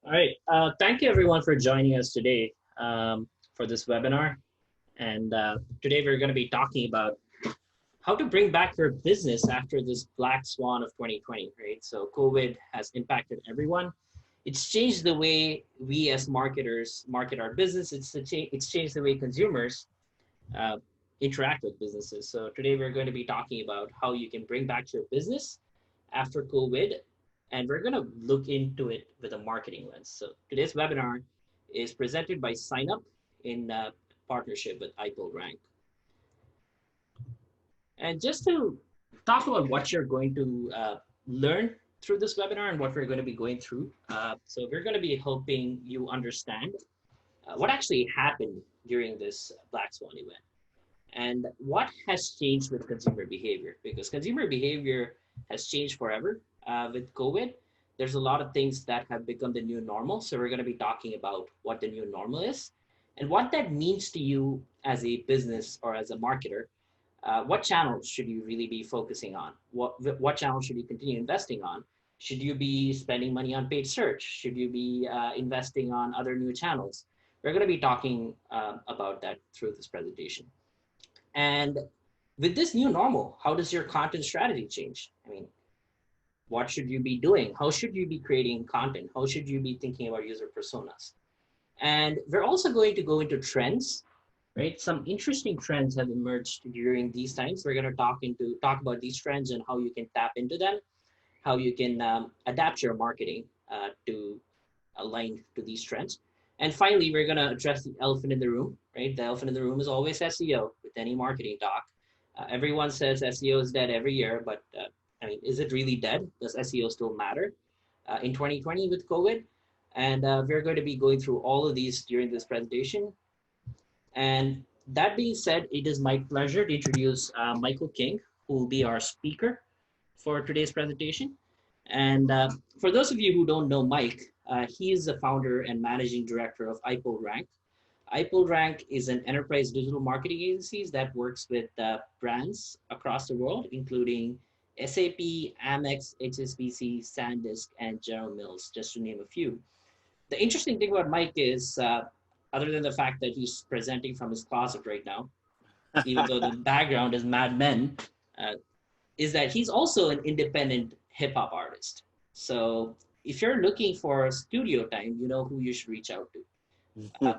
All right. Thank you everyone for joining us today for this webinar. And today we're going to be talking about how to bring back your business after this black swan of 2020, right? So COVID has impacted everyone. It's changed the way we as marketers market our business. It's changed the way consumers uh, interact with businesses. So today we're going to be talking about how you can bring back your business after COVID, and we're going to look into it with a marketing lens. So today's webinar is presented by SignUp in partnership with iPullRank. And just to talk about what you're going to learn through this webinar and what we're going to be going through. So we're going to be helping you understand what actually happened during this Black Swan event and what has changed with consumer behavior, because consumer behavior has changed forever with COVID. There's a lot of things that have become the new normal. So we're going to be talking about what the new normal is and what that means to you as a business or as a marketer. What channels should you really be focusing on? What channels should you continue investing on? Should you be spending money on paid search? Should you be investing on other new channels? We're going to be talking about that through this presentation. And with this new normal, how does your content strategy change? I mean, what should you be doing? How should you be creating content? How should you be thinking about user personas? And we're also going to go into trends, right? Some interesting trends have emerged during these times. We're going to talk about these trends and how you can tap into them, how you can adapt your marketing to align to these trends. And finally, we're going to address the elephant in the room, right? The elephant in the room is always SEO with any marketing talk. Everyone says SEO is dead every year, but I mean, is it really dead? Does SEO still matter in 2020 with COVID? And we're going to be going through all of these during this presentation. And that being said, it is my pleasure to introduce Michael King, who will be our speaker for today's presentation. And for those of you who don't know Mike, he is the founder and managing director of iPullRank. iPullRank is an enterprise digital marketing agency that works with brands across the world, including SAP, Amex, HSBC, SanDisk, and General Mills, just to name a few. The interesting thing about Mike is, other than the fact that he's presenting from his closet right now, even though the background is Mad Men, uh, is that he's also an independent hip hop artist. So if you're looking for studio time, you know who you should reach out to. Uh,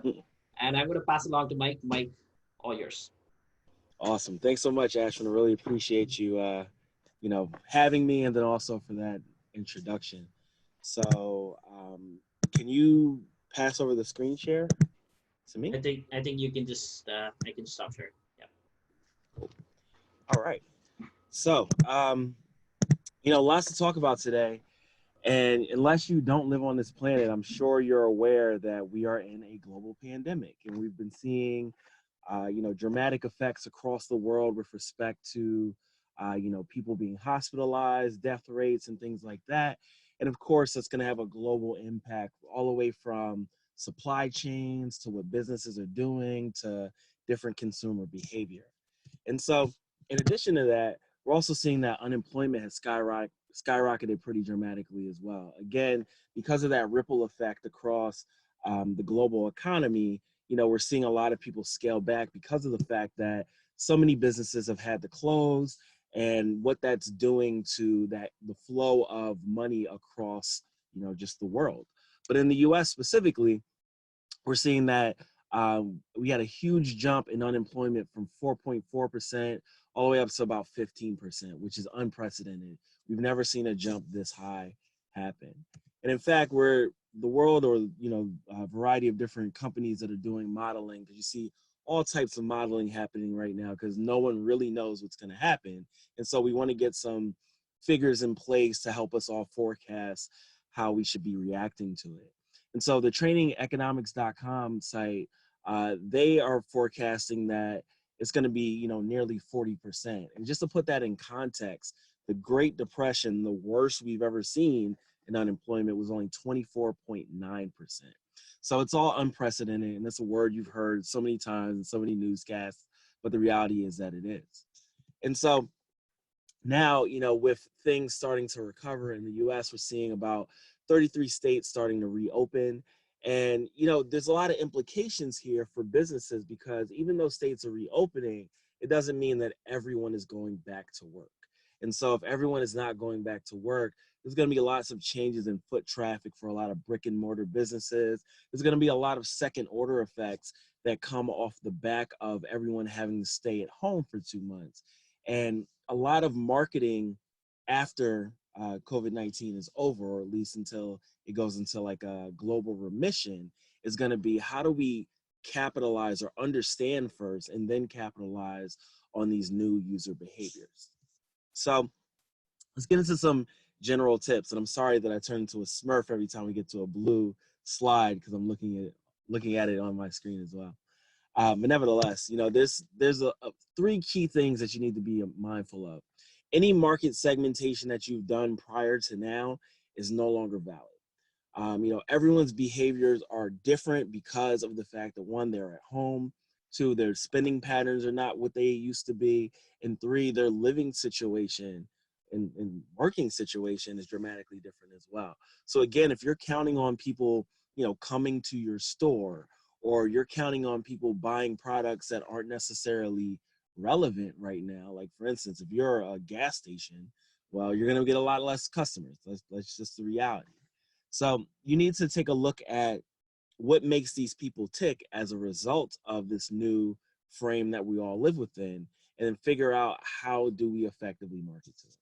and I'm going to pass it along to Mike. Mike, all yours. Awesome. Thanks so much, Ashwin. I really appreciate you, having me, and then also for that introduction. So, can you pass over the screen share to me? I think you can just I can stop sharing. Yeah. All right. So, lots to talk about today. And unless you don't live on this planet, I'm sure you're aware that we are in a global pandemic, and we've been seeing, dramatic effects across the world with respect to, people being hospitalized, death rates, and things like that. And of course, it's going to have a global impact all the way from supply chains to what businesses are doing to different consumer behavior. And so, in addition to that, we're also seeing that unemployment has skyrocketed pretty dramatically as well. Again, because of that ripple effect across the global economy, we're seeing a lot of people scale back because of the fact that so many businesses have had to close, and what that's doing to the flow of money across, just the world. But in the U.S. specifically, we're seeing that we had a huge jump in unemployment from 4.4% all the way up to about 15%, which is unprecedented. We've never seen a jump this high happen. And in fact, we're the world, or a variety of different companies that are doing modeling, because you see all types of modeling happening right now because no one really knows what's going to happen. And so we want to get some figures in place to help us all forecast how we should be reacting to it. And so the trainingeconomics.com site, they are forecasting that it's going to be, nearly 40%. And just to put that in context, the Great Depression, the worst we've ever seen in unemployment, was only 24.9%. So it's all unprecedented, and that's a word you've heard so many times in so many newscasts, but the reality is that it is. And so Now, with things starting to recover in the US, we're seeing about 33 states starting to reopen. And, there's a lot of implications here for businesses because even though states are reopening, it doesn't mean that everyone is going back to work. And so if everyone is not going back to work, there's going to be lots of changes in foot traffic for a lot of brick and mortar businesses. There's going to be a lot of second order effects that come off the back of everyone having to stay at home for 2 months. And a lot of marketing after COVID-19 is over, or at least until it goes into like a global remission, is going to be how do we capitalize or understand first and then capitalize on these new user behaviors. So let's get into some general tips. And I'm sorry that I turn into a Smurf every time we get to a blue slide because I'm looking at it on my screen as well. But nevertheless, there's three key things that you need to be mindful of. Any market segmentation that you've done prior to now is no longer valid. Everyone's behaviors are different because of the fact that one, they're at home, two, their spending patterns are not what they used to be, and three, their living situation and working situation is dramatically different as well. So again, if you're counting on people, coming to your store, or you're counting on people buying products that aren't necessarily relevant right now, like for instance, if you're a gas station, well, you're going to get a lot less customers. That's just the reality. So you need to take a look at what makes these people tick as a result of this new frame that we all live within, and then figure out how do we effectively market to them.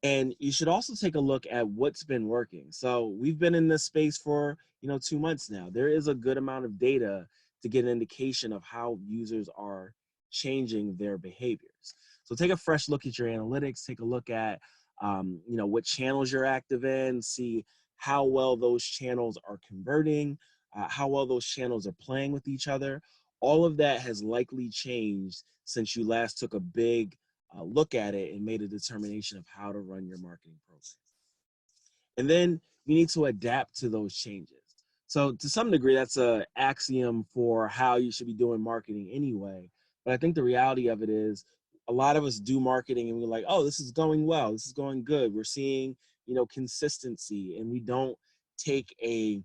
And you should also take a look at what's been working. So we've been in this space for 2 months now. There is a good amount of data to get an indication of how users are changing their behaviors. So take a fresh look at your analytics. Take a look at what channels you're active in. See how well those channels are converting, how well those channels are playing with each other. All of that has likely changed since you last took a big look at it and made a determination of how to run your marketing program. And then you need to adapt to those changes. So to some degree, that's an axiom for how you should be doing marketing anyway. But I think the reality of it is a lot of us do marketing and we're like, oh, this is going well. This is going good. We're seeing, consistency, and we don't take a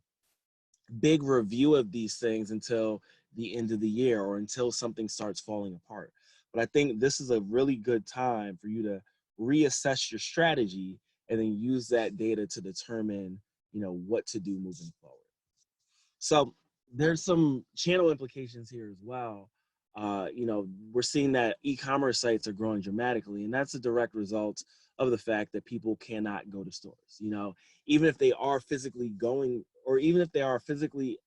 big review of these things until the end of the year or until something starts falling apart. But I think this is a really good time for you to reassess your strategy and then use that data to determine, what to do moving forward. So there's some channel implications here as well. We're seeing that e-commerce sites are growing dramatically, and that's a direct result of the fact that people cannot go to stores. Even if they are physically going, or even if they are physically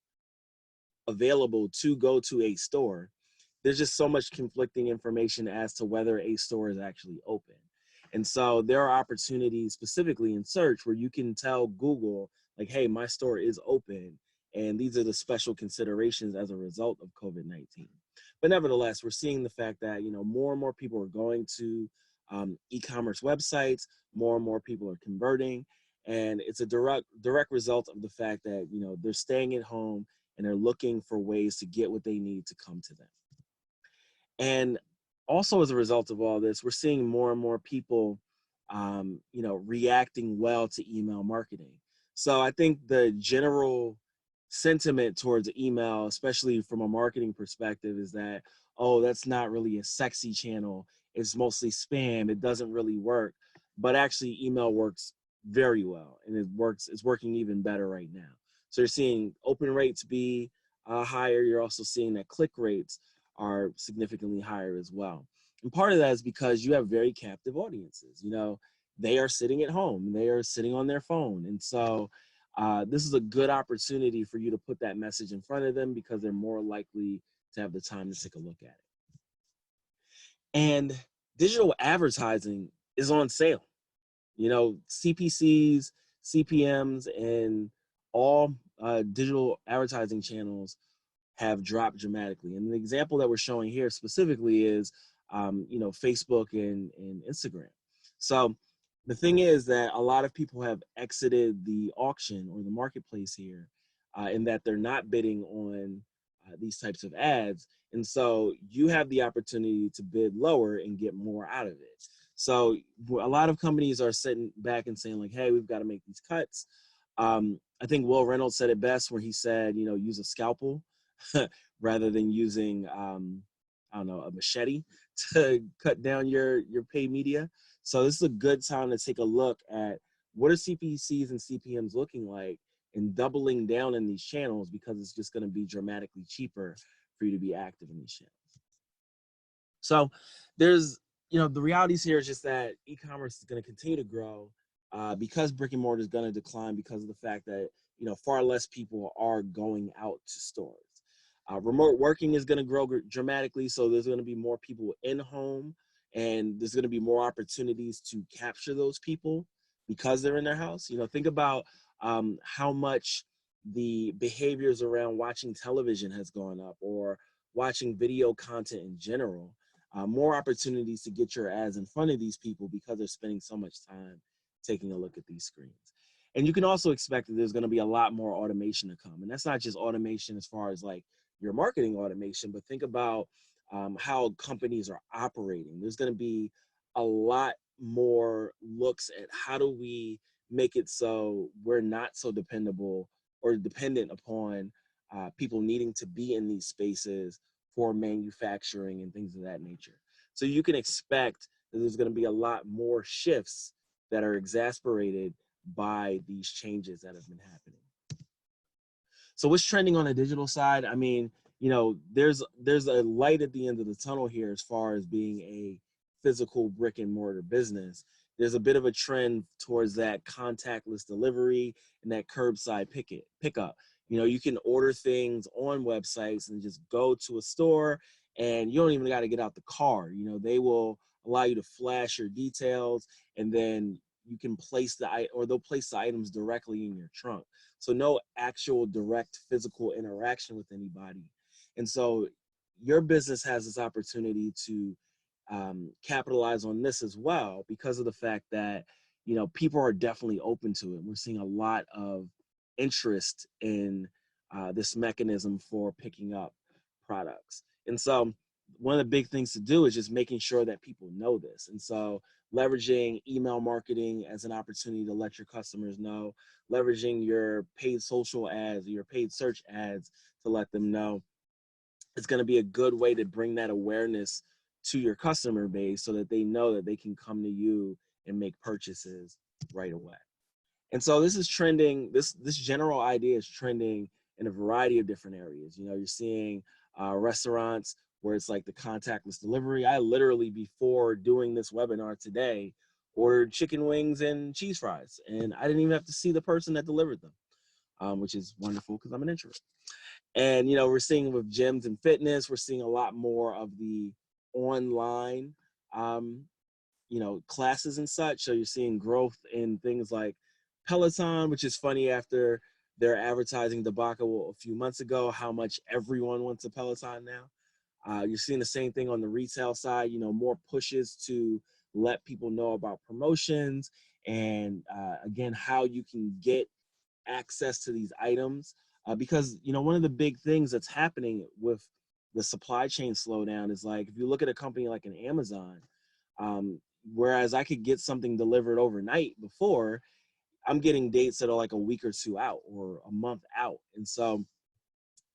available to go to a store, there's just so much conflicting information as to whether a store is actually open. And so there are opportunities specifically in search where you can tell Google, like, hey, my store is open. And these are the special considerations as a result of COVID-19. But nevertheless, we're seeing the fact that, more and more people are going to e-commerce websites, more and more people are converting. And it's a direct result of the fact that, they're staying at home and they're looking for ways to get what they need to come to them. And also as a result of all this, we're seeing more and more people, reacting well to email marketing. So I think the general sentiment towards email, especially from a marketing perspective, is that, oh, that's not really a sexy channel. It's mostly spam. It doesn't really work. But actually, email works very well, and it's working even better right now. So you're seeing open rates be higher. You're also seeing that click rates are significantly higher as well. And part of that is because you have very captive audiences. They are sitting at home, they are sitting on their phone. And so this is a good opportunity for you to put that message in front of them because they're more likely to have the time to take a look at it. And digital advertising is on sale. CPCs, CPMs, and all digital advertising channels have dropped dramatically. And the example that we're showing here specifically is, Facebook and Instagram. So the thing is that a lot of people have exited the auction or the marketplace here, in that they're not bidding on these types of ads. And so you have the opportunity to bid lower and get more out of it. So a lot of companies are sitting back and saying like, hey, we've got to make these cuts. I think Will Reynolds said it best where he said, use a scalpel rather than using, I don't know, a machete to cut down your paid media. So this is a good time to take a look at what are CPCs and CPMs looking like and doubling down in these channels, because it's just going to be dramatically cheaper for you to be active in these channels. So there's, the realities here is just that e-commerce is going to continue to grow because brick and mortar is going to decline because of the fact that, far less people are going out to stores. Remote working is going to grow dramatically. So there's going to be more people in home, and there's going to be more opportunities to capture those people because they're in their house. Think about how much the behaviors around watching television has gone up, or watching video content in general. More opportunities to get your ads in front of these people because they're spending so much time taking a look at these screens. And you can also expect that there's going to be a lot more automation to come. And that's not just automation as far as like your marketing automation, but think about how companies are operating. There's going to be a lot more looks at how do we make it so we're not so dependable or dependent upon people needing to be in these spaces for manufacturing and things of that nature. So you can expect that there's going to be a lot more shifts that are exasperated by these changes that have been happening. So what's trending on the digital side? I mean, there's a light at the end of the tunnel here as far as being a physical brick and mortar business. There's a bit of a trend towards that contactless delivery and that curbside pickup. You can order things on websites and just go to a store, and you don't even got to get out the car. They will allow you to flash your details, and then you can they'll place the items directly in your trunk. So no actual direct physical interaction with anybody. And so your business has this opportunity to capitalize on this as well, because of the fact that, people are definitely open to it. We're seeing a lot of interest in this mechanism for picking up products. And so one of the big things to do is just making sure that people know this. And so leveraging email marketing as an opportunity to let your customers know, leveraging your paid social ads or your paid search ads to let them know. It's going to be a good way to bring that awareness to your customer base so that they know that they can come to you and make purchases right away. And so this is trending, this general idea is trending in a variety of different areas. You're seeing restaurants where it's like the contactless delivery. I literally, before doing this webinar today, ordered chicken wings and cheese fries, and I didn't even have to see the person that delivered them, which is wonderful because I'm an introvert. And, we're seeing with gyms and fitness, we're seeing a lot more of the online, classes and such. So you're seeing growth in things like Peloton, which is funny after their advertising debacle a few months ago, how much everyone wants a Peloton now. You're seeing the same thing on the retail side, more pushes to let people know about promotions and, again, how you can get access to these items. Because, one of the big things that's happening with the supply chain slowdown is like, if you look at a company like an Amazon, whereas I could get something delivered overnight before, I'm getting dates that are like a week or two out or a month out. And so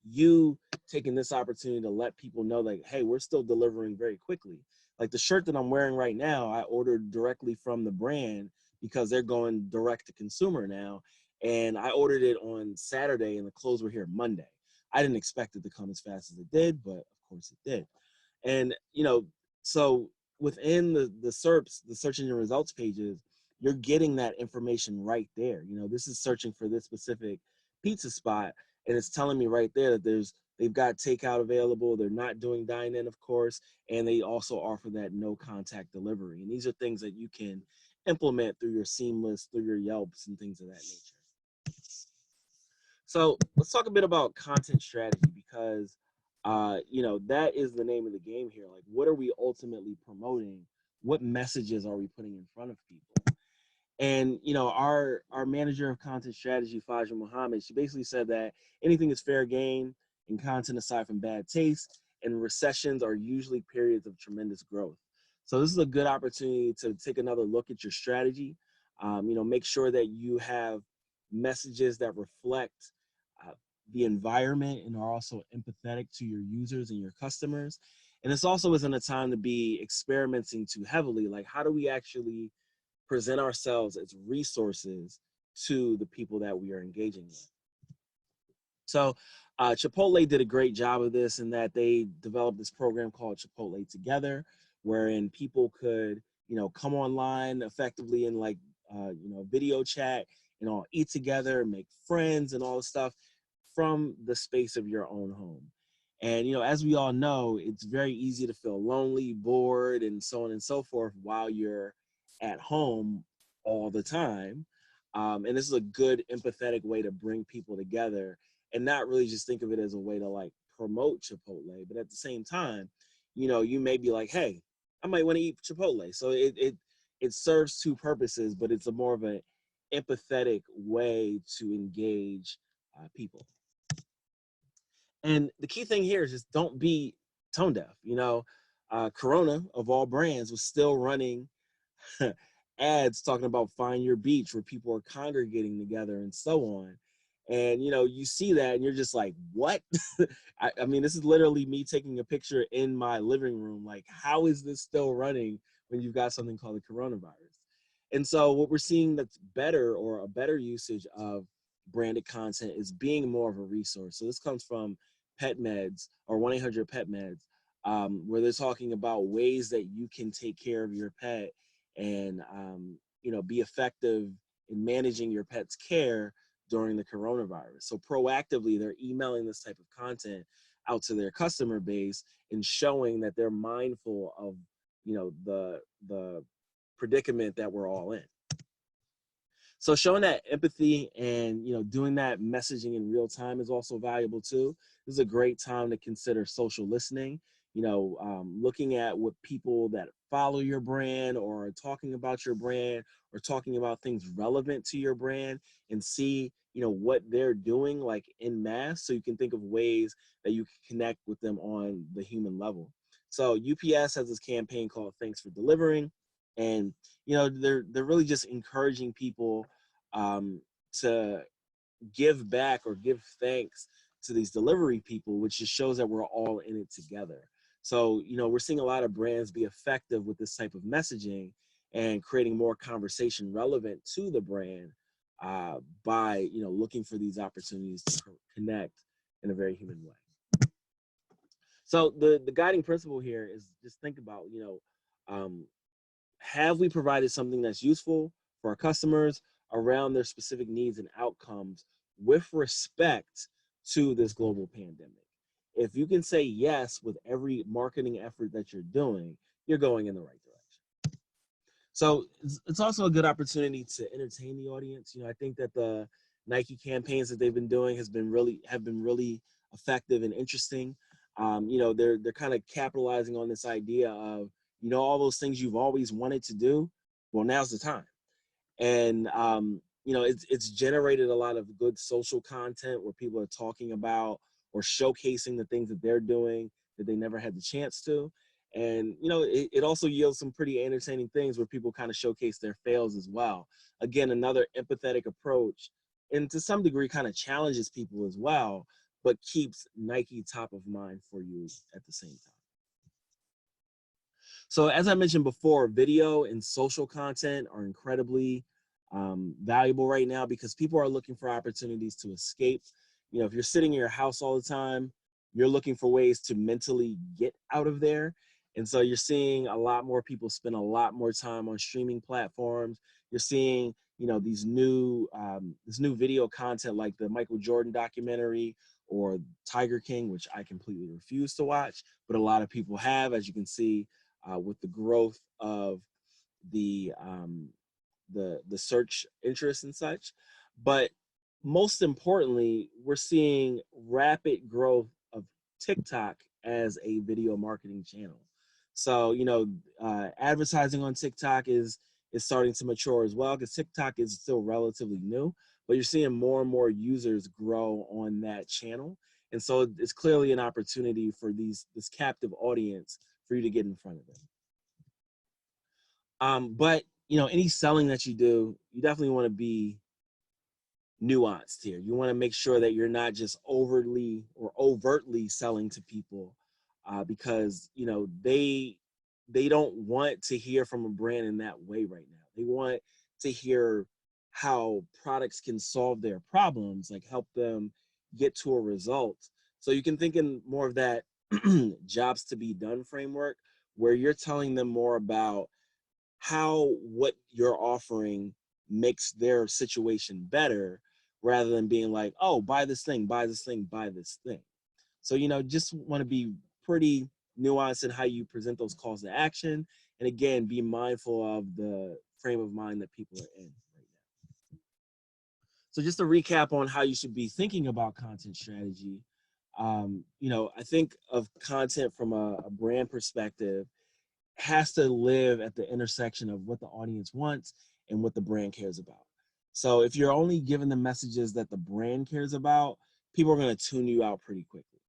you taking this opportunity to let people know like, hey, we're still delivering very quickly. Like the shirt that I'm wearing right now, I ordered directly from the brand because they're going direct to consumer now. And I ordered it on Saturday and the clothes were here Monday. I didn't expect it to come as fast as it did, but of course it did. And, so within the SERPs, the search engine results pages, you're getting that information right there. This is searching for this specific pizza spot, and it's telling me right there that they've got takeout available. They're not doing dine-in, of course, and they also offer that no contact delivery. And these are things that you can implement through your Seamless, through your Yelps, and things of that nature. So let's talk a bit about content strategy, because that is the name of the game here. Like, what are we ultimately promoting? What messages are we putting in front of people? And our manager of content strategy, Fajr Muhammad, she basically said that anything is fair game in content aside from bad taste, and recessions are usually periods of tremendous growth. So this is a good opportunity to take another look at your strategy. Make sure that you have messages that reflect uh, the environment and are also empathetic to your users and your customers. And this also isn't a time to be experimenting too heavily. Like, how do we actually present ourselves as resources to the people that we are engaging with? So Chipotle did a great job of this in that they developed this program called Chipotle Together, wherein people could, come online effectively in like, video chat, eat together, make friends and all this stuff from the space of your own home. And, as we all know, it's very easy to feel lonely, bored, and so on and so forth while you're at home all the time. And this is a good empathetic way to bring people together and not really just think of it as a way to like promote Chipotle, but at the same time, you may be like, hey, I might want to eat Chipotle. So it serves two purposes, but it's a more of an empathetic way to engage people. And the key thing here is just don't be tone deaf. Corona of all brands was still running ads talking about find your beach where people are congregating together and so on. And you see that and you're just like, what? I mean, this is literally me taking a picture in my living room. Like, how is this still running when you've got something called the coronavirus? And so what we're seeing that's better, or a better usage of branded content, is being more of a resource. So this comes from Pet Meds, or 1-800-PET-MEDS, where they're talking about ways that you can take care of your pet and be effective in managing your pet's care during the coronavirus. So proactively, they're emailing this type of content out to their customer base and showing that they're mindful of the predicament that we're all in. So showing that empathy and doing that messaging in real time is also valuable too. This is a great time to consider social listening. Looking at what people that follow your brand or are talking about your brand or talking about things relevant to your brand, and see what they're doing like in mass, so you can think of ways that you can connect with them on the human level. So UPS has this campaign called Thanks for Delivering, and they're really just encouraging people to give back or give thanks to these delivery people, which just shows that we're all in it together. So we're seeing a lot of brands be effective with this type of messaging and creating more conversation relevant to the brand by looking for these opportunities to connect in a very human way. So the guiding principle here is just think about um, have we provided something that's useful for our customers around their specific needs and outcomes with respect to this global pandemic? If you can say yes with every marketing effort that you're doing, you're going in the right direction. So it's also a good opportunity to entertain the audience. I think that the Nike campaigns that they've been doing have been really effective and interesting. They're kind of capitalizing on this idea of all those things you've always wanted to do. Well, now's the time. And it's generated a lot of good social content where people are talking about or showcasing the things that they're doing that they never had the chance to. And it also yields some pretty entertaining things where people kind of showcase their fails as well. Again, another empathetic approach, and to some degree kind of challenges people as well, but keeps Nike top of mind for you at the same time. So as I mentioned before, video and social content are incredibly valuable right now because people are looking for opportunities to escape. If you're sitting in your house all the time, you're looking for ways to mentally get out of there. And so you're seeing a lot more people spend a lot more time on streaming platforms. You're seeing, these this new video content like the Michael Jordan documentary or Tiger King, which I completely refuse to watch, but a lot of people have, as you can see, with the growth of the search interest and such. But most importantly, we're seeing rapid growth of TikTok as a video marketing channel. So advertising on TikTok is starting to mature as well, because TikTok is still relatively new, but you're seeing more and more users grow on that channel. And so it's clearly an opportunity for this captive audience for you to get in front of them. But any selling that you do, you definitely want to be nuanced here. You want to make sure that you're not just overly or overtly selling to people, because they don't want to hear from a brand in that way right now. They want to hear how products can solve their problems, like help them get to a result. So you can think in more of that jobs to be done framework, where you're telling them more about how what you're offering makes their situation better, rather than being like, oh, buy this thing, buy this thing, buy this thing. So just want to be pretty nuanced in how you present those calls to action, and again, be mindful of the frame of mind that people are in right now. So just to recap on how you should be thinking about content strategy, I think of content from a brand perspective has to live at the intersection of what the audience wants and what the brand cares about. So if you're only giving the messages that the brand cares about, people are going to tune you out pretty quickly.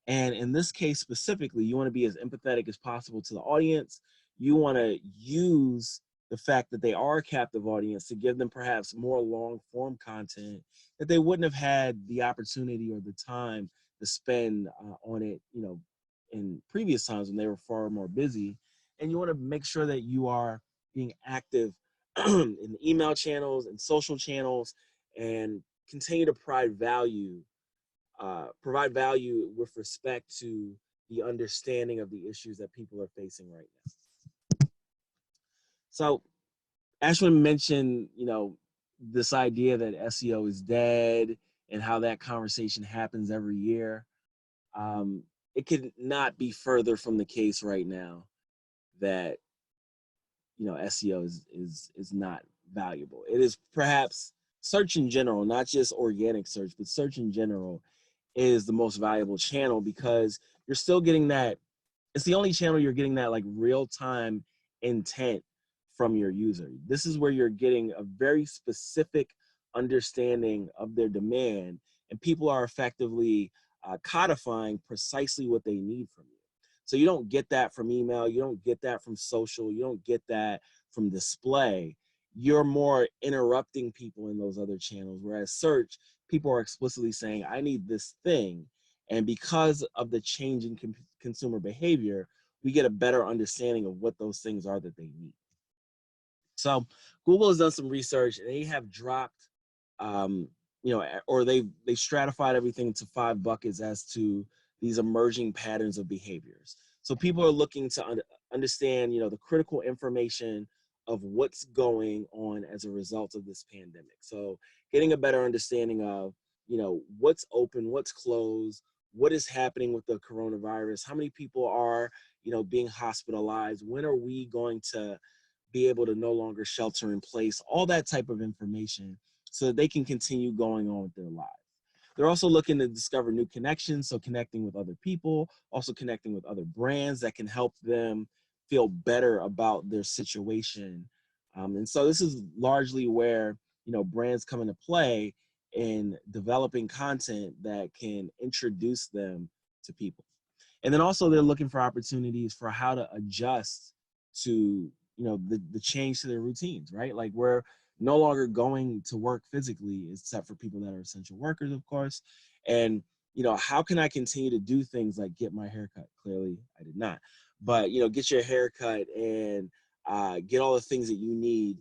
And in this case specifically, you want to be as empathetic as possible to the audience. You want to use the fact that they are a captive audience to give them perhaps more long form content that they wouldn't have had the opportunity or the time to spend on it, in previous times when they were far more busy. And you want to make sure that you are being active in the email channels and social channels, and continue to provide value with respect to the understanding of the issues that people are facing right now. So Ashwin mentioned, this idea that SEO is dead and how that conversation happens every year. It could not be further from the case right now that SEO is not valuable. It is perhaps search in general, not just organic search, but search in general is the most valuable channel, because you're still getting that. It's the only channel you're getting that like real time intent from your user. This is where you're getting a very specific understanding of their demand, and people are effectively codifying precisely what they need from you. So you don't get that from email, you don't get that from social, you don't get that from display. You're more interrupting people in those other channels, whereas search, people are explicitly saying, I need this thing. And because of the change in consumer behavior, we get a better understanding of what those things are that they need. So Google has done some research, and they have dropped, or they stratified everything into 5 buckets as to these emerging patterns of behaviors. So people are looking to understand, the critical information of what's going on as a result of this pandemic. So getting a better understanding of, what's open, what's closed, what is happening with the coronavirus, how many people are, being hospitalized, when are we going to be able to no longer shelter in place, all that type of information, so that they can continue going on with their lives. They're also looking to discover new connections, so connecting with other people, also connecting with other brands that can help them feel better about their situation. And so this is largely where, brands come into play in developing content that can introduce them to people. And then also they're looking for opportunities for how to adjust to, the change to their routines, right? Like we're no longer going to work physically, except for people that are essential workers, of course. And, how can I continue to do things like get my hair cut? Clearly I did not, but, get your hair cut and get all the things that you need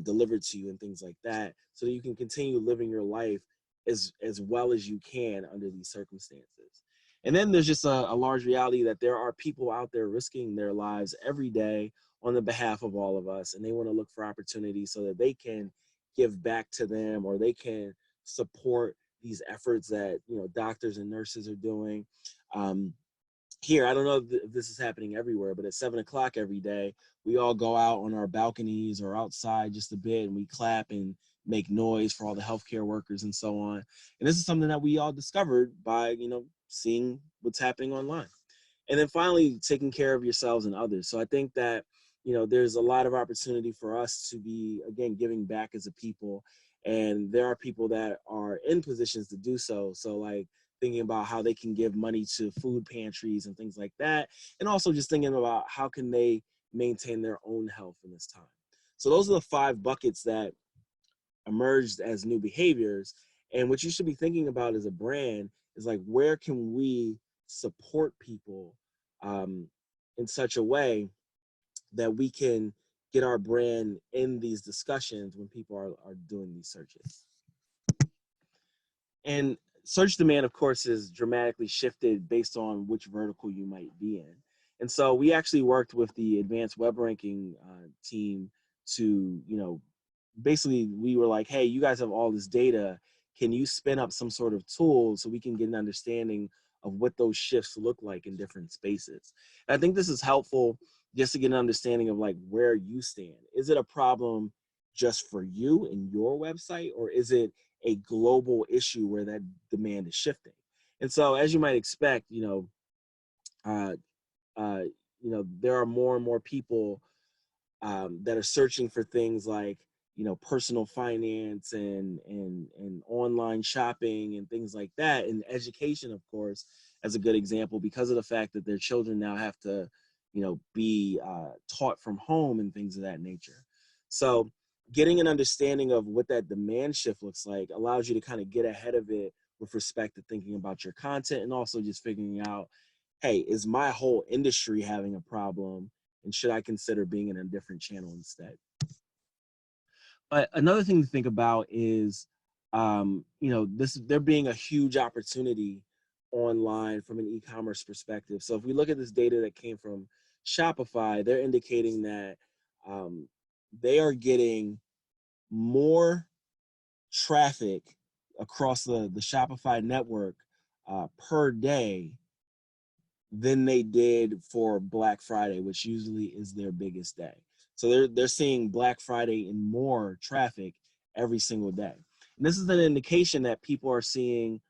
delivered to you and things like that, so that you can continue living your life as well as you can under these circumstances. And then there's just a large reality that there are people out there risking their lives every day on the behalf of all of us, and they want to look for opportunities so that they can give back to them, or they can support these efforts that doctors and nurses are doing. Here, I don't know if this is happening everywhere, but at 7 o'clock every day, we all go out on our balconies or outside just a bit, and we clap and make noise for all the healthcare workers and so on. And this is something that we all discovered by, seeing what's happening online. And then finally, taking care of yourselves and others. So I think that, there's a lot of opportunity for us to be, again, giving back as a people. And there are people that are in positions to do so. So like thinking about how they can give money to food pantries and things like that. And also just thinking about how can they maintain their own health in this time. So those are the 5 buckets that emerged as new behaviors. And what you should be thinking about as a brand is like, where can we support people in such a way that we can get our brand in these discussions when people are doing these searches. And search demand, of course, is dramatically shifted based on which vertical you might be in. And so we actually worked with the advanced web ranking team to, basically we were like, hey, you guys have all this data. Can you spin up some sort of tool so we can get an understanding of what those shifts look like in different spaces? And I think this is helpful just to get an understanding of like where you stand. Is it a problem just for you and your website, or is it a global issue where that demand is shifting? And so, as you might expect, there are more and more people that are searching for things like, personal finance and online shopping and things like that. And education, of course, as a good example, because of the fact that their children now have to, be taught from home and things of that nature. So getting an understanding of what that demand shift looks like allows you to kind of get ahead of it with respect to thinking about your content, and also just figuring out, hey, is my whole industry having a problem? And should I consider being in a different channel instead? But another thing to think about is, there being a huge opportunity online from an e-commerce perspective. So if we look at this data that came from Shopify, they're indicating that they are getting more traffic across the Shopify network per day than they did for Black Friday, which usually is their biggest day. So they're seeing Black Friday in more traffic every single day. And this is an indication that people are seeing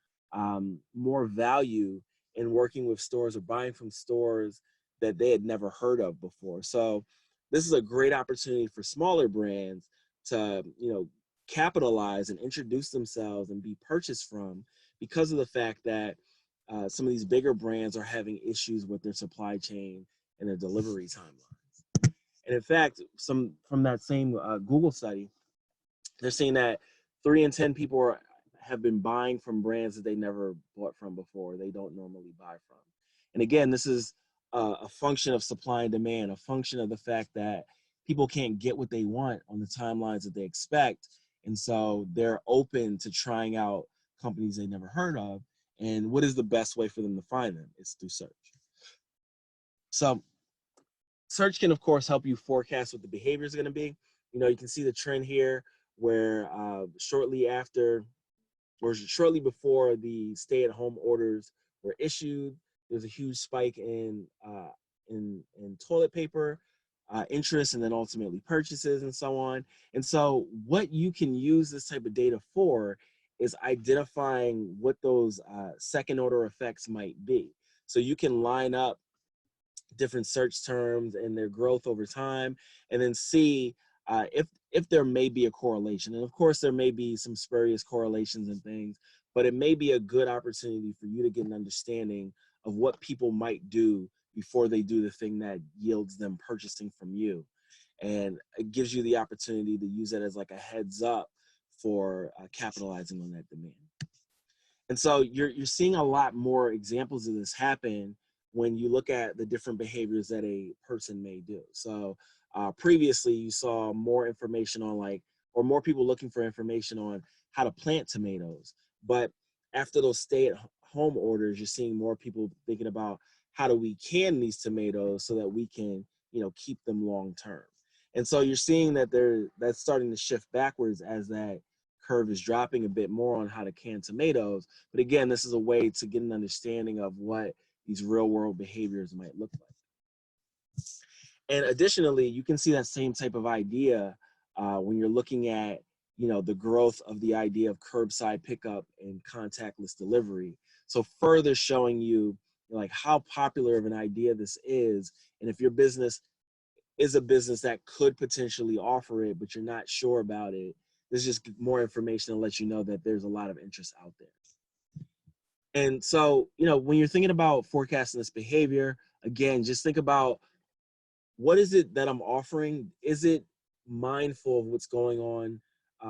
more value in working with stores or buying from stores that they had never heard of before. So this is a great opportunity for smaller brands to, capitalize and introduce themselves and be purchased from, because of the fact that some of these bigger brands are having issues with their supply chain and their delivery timelines. And in fact, from that same Google study, they're seeing that 3 in 10 people have been buying from brands that they never bought from before, they don't normally buy from. And again, this is a function of supply and demand, a function of the fact that people can't get what they want on the timelines that they expect. And so they're open to trying out companies they never heard of. And what is the best way for them to find them? It's through search. So search can, of course, help you forecast what the behavior is going to be. You can see the trend here where shortly before the stay-at-home orders were issued, there's a huge spike in toilet paper interest, and then ultimately purchases and so on. And so what you can use this type of data for is identifying what those second order effects might be. So you can line up different search terms and their growth over time, and then see if there may be a correlation. And of course, there may be some spurious correlations and things, but it may be a good opportunity for you to get an understanding of what people might do before they do the thing that yields them purchasing from you. And it gives you the opportunity to use that as like a heads up for capitalizing on that demand. And so you're seeing a lot more examples of this happen when you look at the different behaviors that a person may do. So previously you saw more information on or more people looking for information on how to plant tomatoes. But after those stay-at-home orders, you're seeing more people thinking about how do we can these tomatoes so that we can, keep them long term. And so you're seeing that that's starting to shift backwards as that curve is dropping a bit more on how to can tomatoes. But again, this is a way to get an understanding of what these real world behaviors might look like. And additionally, you can see that same type of idea when you're looking at, the growth of the idea of curbside pickup and contactless delivery. So further showing you like how popular of an idea this is, and if your business is a business that could potentially offer it, but you're not sure about it, there's just more information to let you know that there's a lot of interest out there. And so, when you're thinking about forecasting this behavior, again, just think about what is it that I'm offering? Is it mindful of what's going on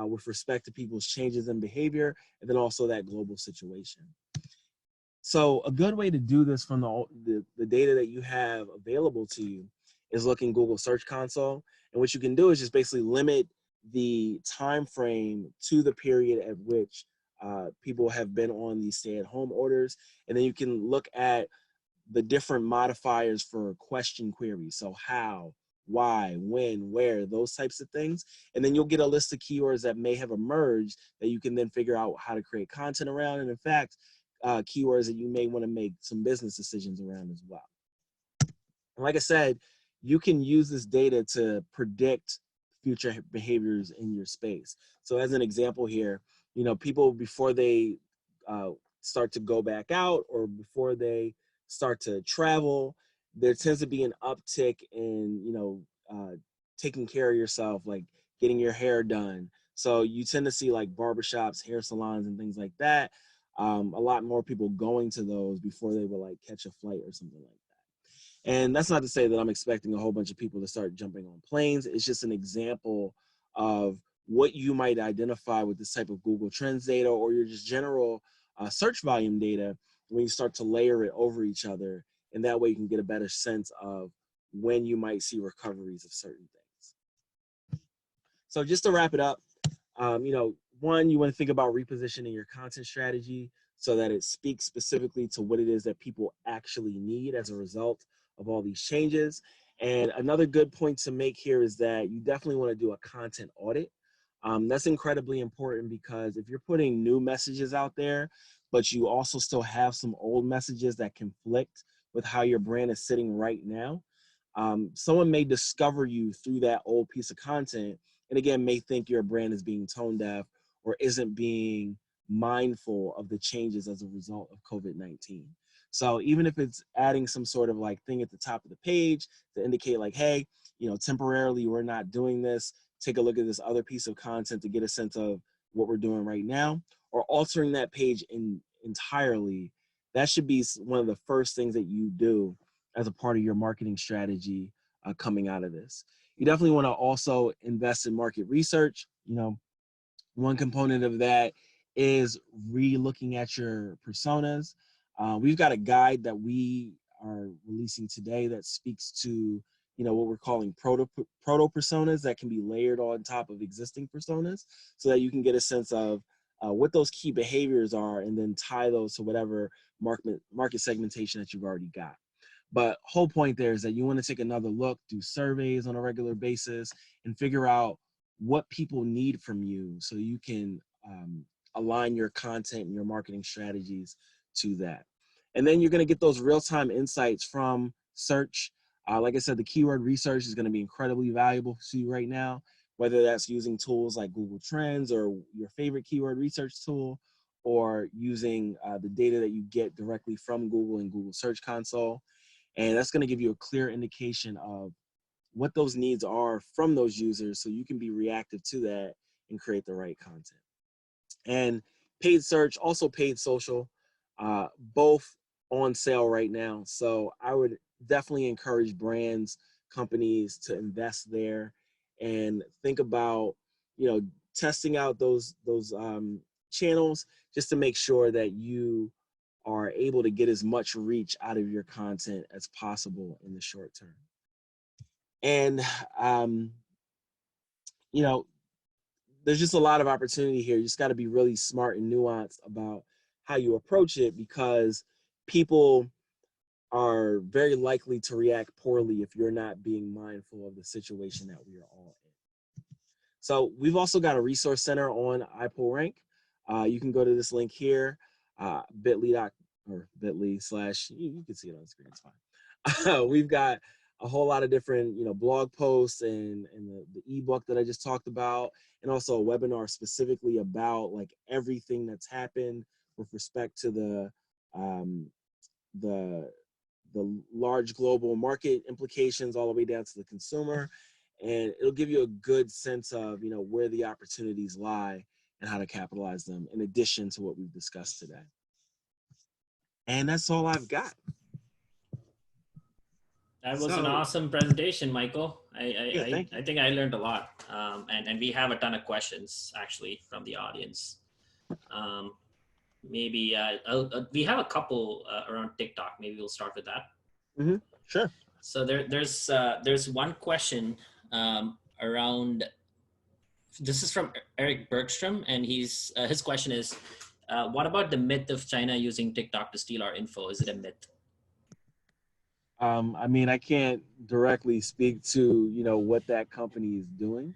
with respect to people's changes in behavior, and then also that global situation? So a good way to do this from the data that you have available to you is look in Google Search Console. And what you can do is just basically limit the time frame to the period at which people have been on these stay-at-home orders. And then you can look at the different modifiers for question queries. So how, why, when, where, those types of things. And then you'll get a list of keywords that may have emerged that you can then figure out how to create content around. And in fact, keywords that you may want to make some business decisions around as well. And like I said, you can use this data to predict future behaviors in your space. So as an example here, people before they start to go back out or before they start to travel, there tends to be an uptick in, taking care of yourself, like getting your hair done. So you tend to see like barbershops, hair salons, and things like that. A lot more people going to those before they will like catch a flight or something like that. And that's not to say that I'm expecting a whole bunch of people to start jumping on planes. It's just an example of what you might identify with this type of Google Trends data or your just general search volume data when you start to layer it over each other. And that way you can get a better sense of when you might see recoveries of certain things. So just to wrap it up, one, you want to think about repositioning your content strategy so that it speaks specifically to what it is that people actually need as a result of all these changes. And another good point to make here is that you definitely want to do a content audit. That's incredibly important because if you're putting new messages out there, but you also still have some old messages that conflict with how your brand is sitting right now, someone may discover you through that old piece of content and again may think your brand is being tone deaf or isn't being mindful of the changes as a result of COVID-19. So even if it's adding some sort of like thing at the top of the page to indicate like, hey, temporarily we're not doing this, take a look at this other piece of content to get a sense of what we're doing right now, or altering that page entirely, that should be one of the first things that you do as a part of your marketing strategy coming out of this. You definitely want to also invest in market research. One component of that is re-looking at your personas. We've got a guide that we are releasing today that speaks to what we're calling proto personas that can be layered on top of existing personas so that you can get a sense of what those key behaviors are and then tie those to whatever market segmentation that you've already got. But whole point there is that you want to take another look, do surveys on a regular basis, and figure out what people need from you so you can align your content and your marketing strategies to that. And then you're going to get those real-time insights from search. Like I said, the keyword research is going to be incredibly valuable to you right now, whether that's using tools like Google Trends or your favorite keyword research tool, or using the data that you get directly from Google and Google Search Console. And that's going to give you a clear indication of what those needs are from those users so you can be reactive to that and create the right content. And paid search, also paid social, both on sale right now. So I would definitely encourage brands, companies to invest there and think about, testing out those channels just to make sure that you are able to get as much reach out of your content as possible in the short term. And, there's just a lot of opportunity here. You just got to be really smart and nuanced about how you approach it because people are very likely to react poorly if you're not being mindful of the situation that we are all in. So we've also got a resource center on iPullRank. You can go to this link here, bit.ly / you can see it on the screen, it's fine. We've got a whole lot of different, blog posts and the ebook that I just talked about, and also a webinar specifically about like everything that's happened with respect to the large global market implications all the way down to the consumer. And it'll give you a good sense of, where the opportunities lie and how to capitalize them in addition to what we've discussed today. And that's all I've got. That was an So awesome presentation, Michael. yeah, thank you. I think I learned a lot. And we have a ton of questions actually from the audience. Um, maybe we have a couple around TikTok. Maybe we'll start with that. Hmm. Sure. So there's one question around. This is from Eric Bergstrom, and his question is, what about the myth of China using TikTok to steal our info? Is it a myth? I mean, I can't directly speak to what that company is doing.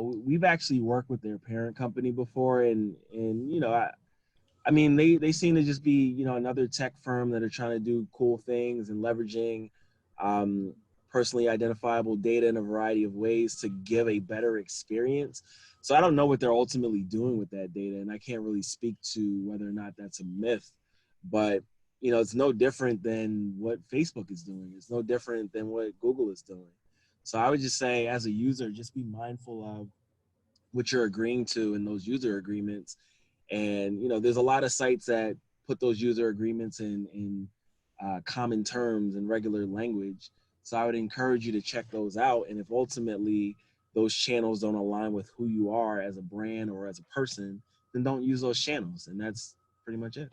We've actually worked with their parent company before, and I mean, they seem to just be another tech firm that are trying to do cool things and leveraging um, personally identifiable data in a variety of ways to give a better experience. So I don't know what they're ultimately doing with that data, and I can't really speak to whether or not that's a myth. But it's no different than what Facebook is doing. It's no different than what Google is doing. So I would just say, as a user, just be mindful of what you're agreeing to in those user agreements. And there's a lot of sites that put those user agreements in common terms and regular language. So I would encourage you to check those out. And if ultimately those channels don't align with who you are as a brand or as a person, then don't use those channels. And that's pretty much it.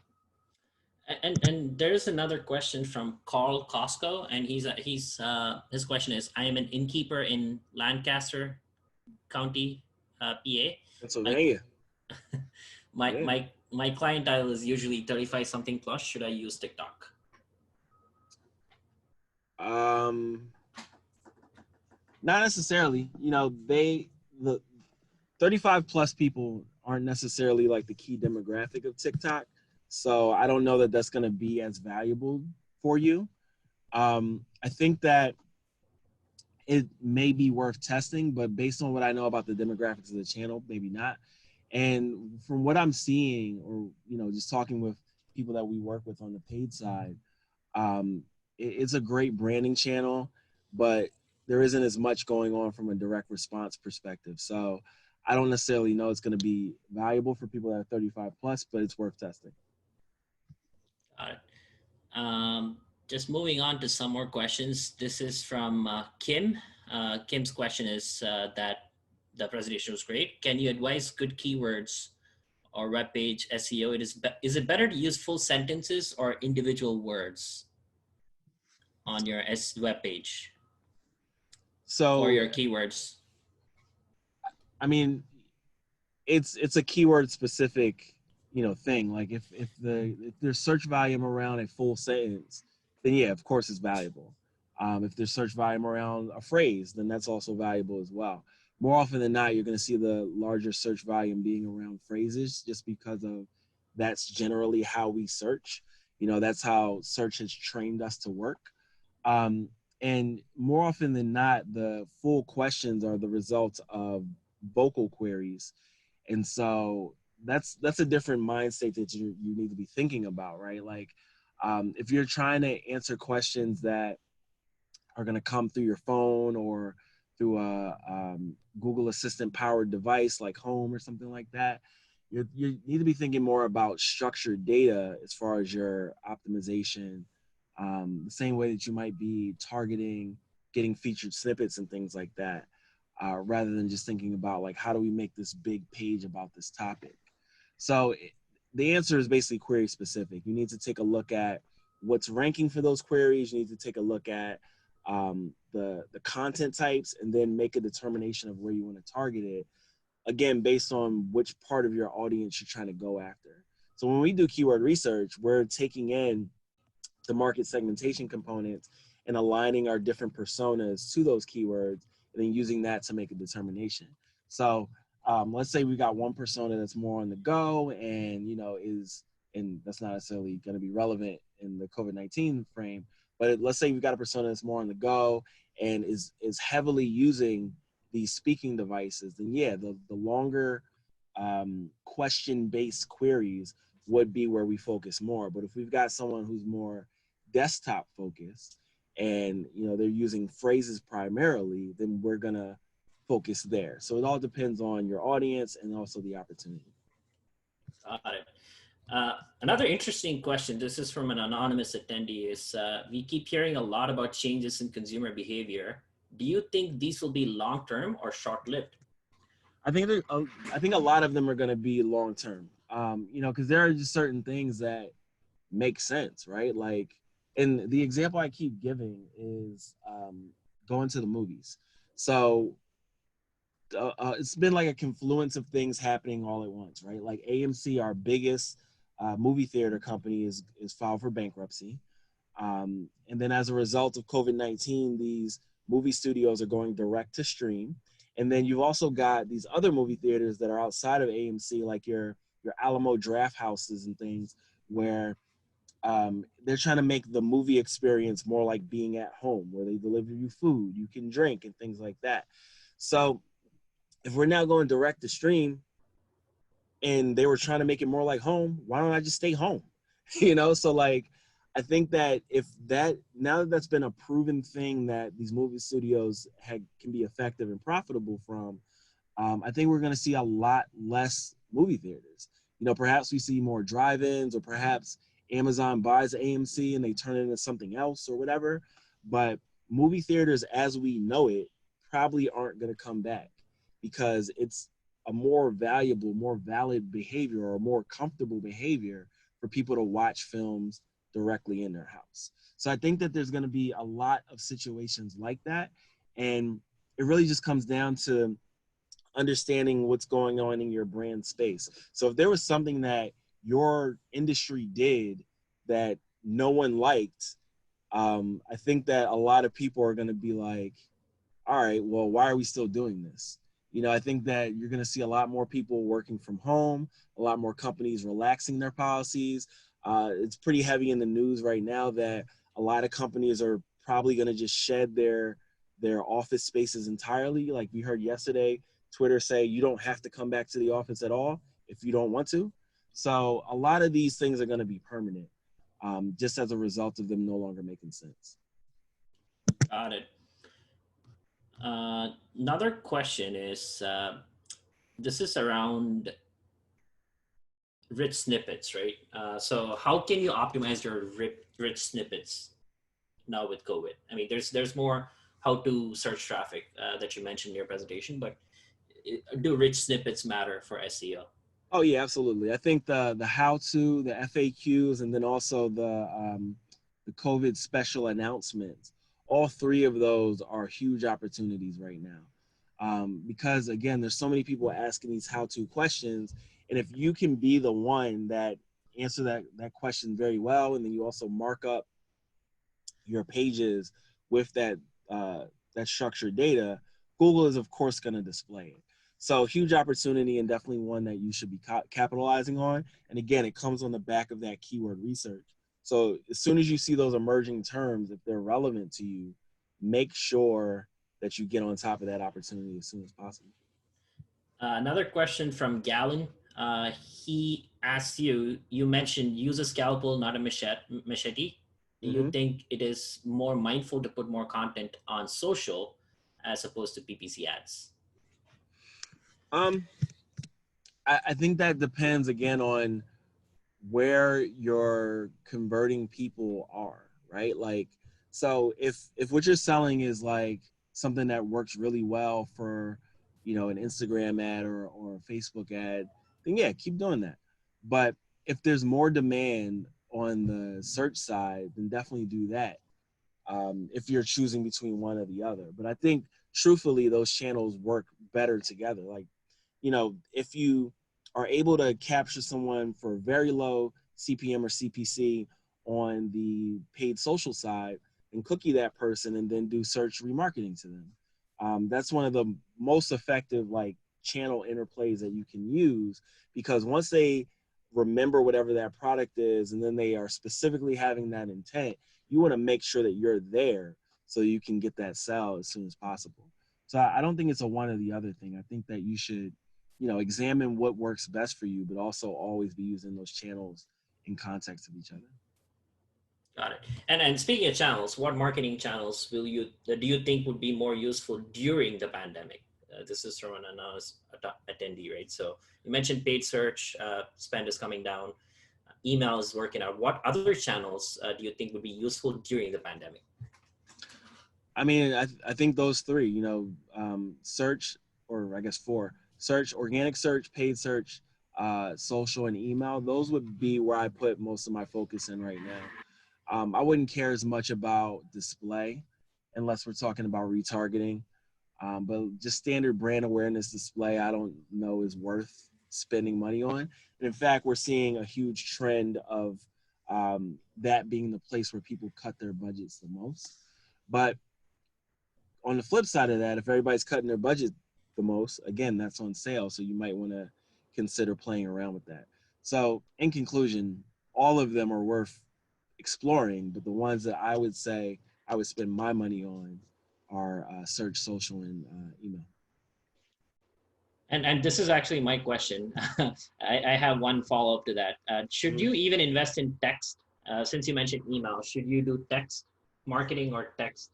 And there's another question from Carl Costco, and his question is: I am an innkeeper in Lancaster County, PA. My Pennsylvania. my Yeah. my my clientele is usually 35 something plus. Should I use TikTok? Um, Not necessarily. The 35 plus people aren't necessarily like the key demographic of TikTok. So I don't know that that's going to be as valuable for you. I think that it may be worth testing, but based on what I know about the demographics of the channel, maybe not. And from what I'm seeing, or just talking with people that we work with on the paid side, it's a great branding channel, but there isn't as much going on from a direct response perspective. So I don't necessarily know it's going to be valuable for people that are 35 plus, but it's worth testing. Got it. Just moving on to some more questions. This is from Kim. Kim's question is that the presentation was great. Can you advise good keywords or web page SEO? Is it better to use full sentences or individual words on your web page for So your keywords? I mean, it's a keyword specific thing. Like if there's search volume around a full sentence, then yeah, of course it's valuable. If there's search volume around a phrase, then that's also valuable as well. More often than not, you're going to see the larger search volume being around phrases, just because of that's generally how we search. That's how search has trained us to work. um, and more often than not, the full questions are the result of vocal queries. And so that's a different mind state that you need to be thinking about, right? Like, if you're trying to answer questions that are going to come through your phone or through a Google Assistant powered device like Home or something like that, you need to be thinking more about structured data as far as your optimization. The same way that you might be targeting getting featured snippets and things like that, rather than just thinking about like, how do we make this big page about this topic. So the answer is basically query specific. You need to take a look at what's ranking for those queries. You need to take a look at the content types, and then make a determination of where you want to target it. Again, based on which part of your audience you're trying to go after. So when we do keyword research, we're taking in the market segmentation components and aligning our different personas to those keywords, and then using that to make a determination. So let's say we got one persona that's more on the go, and and that's not necessarily going to be relevant in the COVID-19 frame, but let's say we've got a persona that's more on the go and is heavily using these speaking devices. Then yeah, the longer question-based queries would be where we focus more. But if we've got someone who's more desktop focused, and they're using phrases primarily, then we're gonna focus there. So it all depends on your audience and also the opportunity. Got it. Another interesting question, this is from an anonymous attendee, is we keep hearing a lot about changes in consumer behavior. Do you think these will be long-term or short-lived? I think a lot of them are going to be long term. Because there are just certain things that make sense, right? Like, and the example I keep giving is going to the movies. So it's been like a confluence of things happening all at once, right? Like AMC, our biggest movie theater company, is filed for bankruptcy, and then as a result of COVID-19, these movie studios are going direct to stream. And then you've also got these other movie theaters that are outside of AMC, like your Alamo Draft Houses and things, where they're trying to make the movie experience more like being at home, where they deliver you food, you can drink, and things like that. So if we're now going direct to stream and they were trying to make it more like home, why don't I just stay home? So like I think that if that now that that's been a proven thing that these movie studios can be effective and profitable from, I think we're going to see a lot less movie theaters. Perhaps we see more drive-ins, or perhaps Amazon buys AMC and they turn it into something else or whatever. But movie theaters as we know it probably aren't going to come back, because it's a more valuable, more valid behavior, or a more comfortable behavior for people to watch films directly in their house. So I think that there's going to be a lot of situations like that. And it really just comes down to understanding what's going on in your brand space. So if there was something that your industry did that no one liked, I think that a lot of people are going to be like, all right, well, why are we still doing this? I think that you're going to see a lot more people working from home, a lot more companies relaxing their policies. It's pretty heavy in the news right now that a lot of companies are probably going to just shed their office spaces entirely. Like we heard yesterday, Twitter say you don't have to come back to the office at all if you don't want to. So a lot of these things are going to be permanent, just as a result of them no longer making sense. Got it. Another question is this is around rich snippets, right? So how can you optimize your rich snippets now with COVID? I mean, there's more how to search traffic that you mentioned in your presentation, but do rich snippets matter for SEO? Oh yeah, absolutely. I think the how to, the FAQs, and then also the COVID special announcements. All three of those are huge opportunities right now, because again, there's so many people asking these how to questions, and if you can be the one that answer that question very well, and then you also mark up your pages with that structured data, Google is of course going to display it. So huge opportunity, and definitely one that you should be capitalizing on. And again, it comes on the back of that keyword research. So as soon as you see those emerging terms, if they're relevant to you, make sure that you get on top of that opportunity as soon as possible. Another question from Galen. He asks you, you mentioned use a scalpel, not a machete. Do you Mm-hmm. think it is more mindful to put more content on social as opposed to PPC ads? Um, I think that depends again on where you're converting people are, right? Like, so if what you're selling is like something that works really well for, an Instagram ad or a Facebook ad, then yeah, keep doing that. But if there's more demand on the search side, then definitely do that, if you're choosing between one or the other. But I think truthfully, those channels work better together. Like, if you are able to capture someone for very low CPM or CPC on the paid social side, and cookie that person and then do search remarketing to them. That's one of the most effective like channel interplays that you can use, because once they remember whatever that product is and then they are specifically having that intent, you want to make sure that you're there so you can get that sale as soon as possible. So I don't think it's a one or the other thing. I think that you should, examine what works best for you, but also always be using those channels in context of each other. Got it. And speaking of channels, what marketing channels will you do you think would be more useful during the pandemic? This is from an anonymous attendee, right? So you mentioned paid search spend is coming down. email is working out, what other channels do you think would be useful during the pandemic? I mean, I think those three, search, or I guess four: search, organic search, paid search, social, and email. Those would be where I put most of my focus in right now. I wouldn't care as much about display unless we're talking about retargeting. But just standard brand awareness display, I don't know is worth spending money on. And in fact, we're seeing a huge trend of that being the place where people cut their budgets the most. But on the flip side of that, if everybody's cutting their budget the most, again, that's on sale. So you might want to consider playing around with that. So in conclusion, all of them are worth exploring, but the ones that I would say I would spend my money on are search, social, and email. And this is actually my question. I have one follow up to that. Should you even invest in text? Since you mentioned email, should you do text marketing or text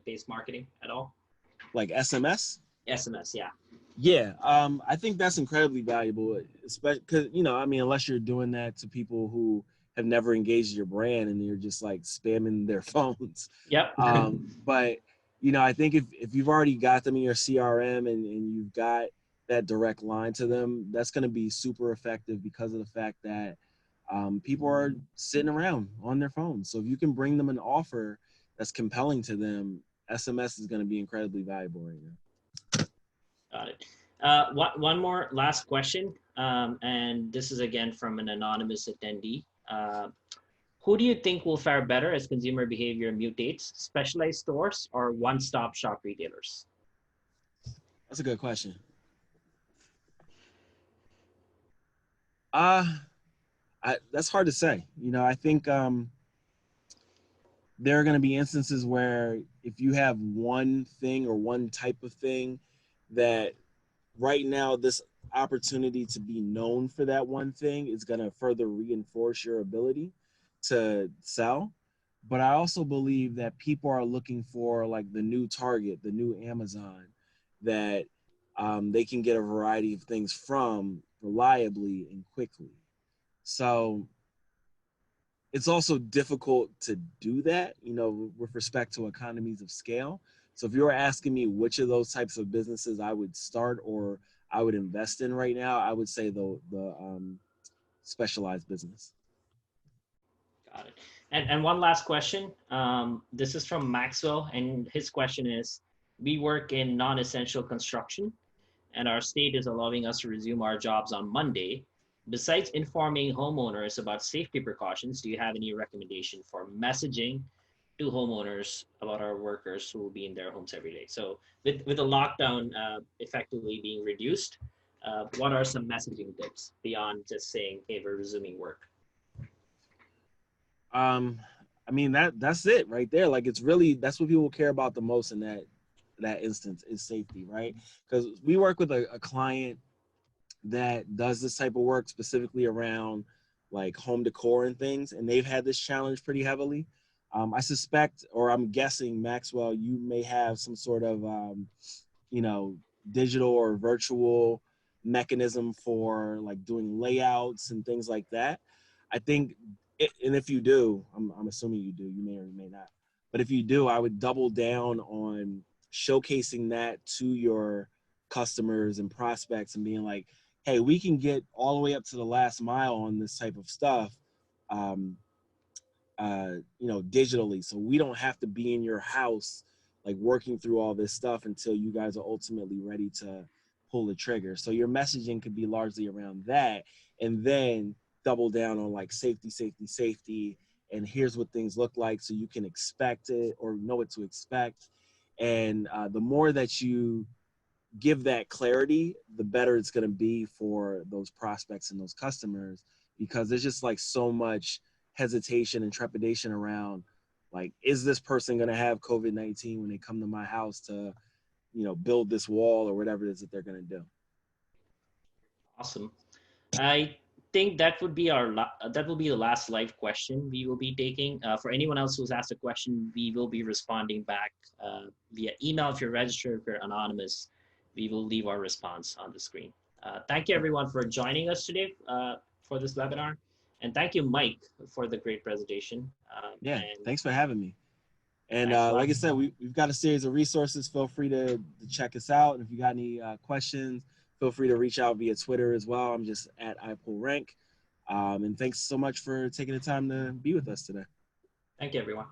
based marketing at all? Like SMS? SMS, yeah. Yeah, I think that's incredibly valuable, especially because I mean, unless you're doing that to people who have never engaged your brand and you're just like spamming their phones. Yep. But I think if you've already got them in your CRM and you've got that direct line to them, that's going to be super effective because of the fact that people are sitting around on their phones. So if you can bring them an offer that's compelling to them, SMS is going to be incredibly valuable right now. Got it. One more last question, and this is again from an anonymous attendee. Who do you think will fare better as consumer behavior mutates, specialized stores or one-stop shop retailers? That's a good question. That's hard to say. I think there are going to be instances where if you have one thing or one type of thing that right now this opportunity to be known for that one thing is going to further reinforce your ability to sell. But I also believe that people are looking for like the new Target, the new Amazon, that they can get a variety of things from reliably and quickly. So it's also difficult to do that, with respect to economies of scale. So if you're asking me which of those types of businesses I would start or I would invest in right now, I would say the specialized business. Got it. And one last question. This is from Maxwell, and his question is: we work in non-essential construction, and our state is allowing us to resume our jobs on Monday. Besides informing homeowners about safety precautions, do you have any recommendation for messaging to homeowners about our workers who will be in their homes every day? So with the lockdown effectively being reduced, what are some messaging tips beyond just saying, hey, we're resuming work? I mean that's it right there. Like that's what people care about the most in that instance is safety, right? Because we work with a client that does this type of work specifically around like home decor and things, and they've had this challenge pretty heavily. I suspect, or I'm guessing, Maxwell, you may have some sort of digital or virtual mechanism for like doing layouts and things like that. I think and if you do, I'm assuming you do, you may or may not, but if you do, I would double down on showcasing that to your customers and prospects and being like, hey, we can get all the way up to the last mile on this type of stuff, digitally. So we don't have to be in your house, like working through all this stuff until you guys are ultimately ready to pull the trigger. So your messaging could be largely around that, and then double down on like safety, safety, safety. And here's what things look like so you can expect it or know what to expect. And the more that you give that clarity, the better it's going to be for those prospects and those customers, because there's just like so much hesitation and trepidation around like, is this person going to have COVID-19 when they come to my house to, build this wall or whatever it is that they're going to do. Awesome. I think that would be that will be the last live question we will be taking. For anyone else who's asked a question, we will be responding back via email. If you're registered, if you're anonymous, we will leave our response on the screen. Thank you everyone for joining us today for this webinar. And thank you, Mike, for the great presentation. Yeah, And thanks for having me. And thanks a lot. like I said, we've got a series of resources. Feel free to check us out. And if you got any questions, feel free to reach out via Twitter as well. I'm just at iPullRank. And thanks so much for taking the time to be with us today. Thank you, everyone.